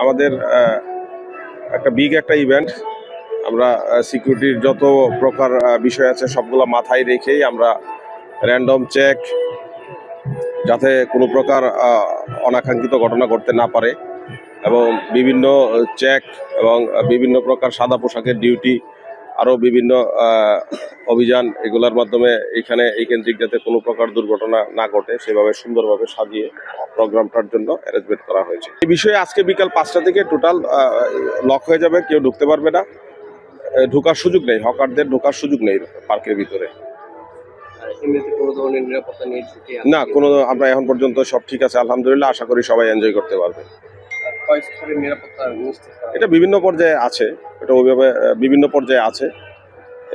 আমাদের একটা বিগ একটা ইভেন্ট। আমরা সিকিউরিটির যত প্রকার বিষয় আছে সবগুলো মাথায় রেখেই আমরা র্যান্ডম চেক, যাতে কোনো প্রকার অনাকাঙ্ক্ষিত ঘটনা ঘটতে না পারে, এবং বিভিন্ন চেক এবং বিভিন্ন প্রকার সাদা পোশাকের ডিউটি, আরও বিভিন্ন অভিযান, এগুলোর মাধ্যমে এই কেন্দ্রিক যাতে কোনো প্রকার দুর্ঘটনা না ঘটে সেভাবে সুন্দরভাবে সাজিয়ে প্রোগ্রামটার জন্য অ্যারেঞ্জমেন্ট করা হয়েছে। এই বিষয়ে আজকে বিকাল 5টা থেকে টোটাল লক হয়ে যাবে, কেউ ঢুকতে পারবে না, ঢোকার সুযোগ নেই, হকারদের ঢোকার সুযোগ নেই পার্কের ভিতরে। না, কোনো, আমরা এখন পর্যন্ত সব ঠিক আছে আলহামদুলিল্লাহ, আশা করি সবাই এনজয় করতে পারবে। এটা বিভিন্ন পর্যায়ে আছে, এটা ওইভাবে বিভিন্ন পর্যায়ে আছে,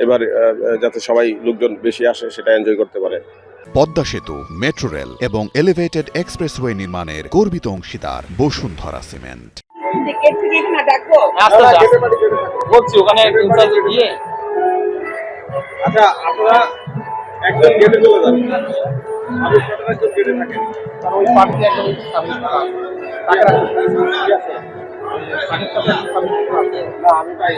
এবার যাতে সবাই লোকজন বেশি আসে সেটা এনজয় করতে পারে। পদ্মা সেতু, মেট্রো রেল এবং এলিভেটেড এক্সপ্রেসওয়ে নির্মাণের গর্বিত অংশীদার বসুন্ধরা সিমেন্ট। আচ্ছা, আপনারা একজন গেটে চলে যান, আমি একজন গেটে থাকেন, কারণ ওই পার্কে একজন টাকা রাখতে ঠিক আছে। না, আমি পাই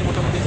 মোটামুটি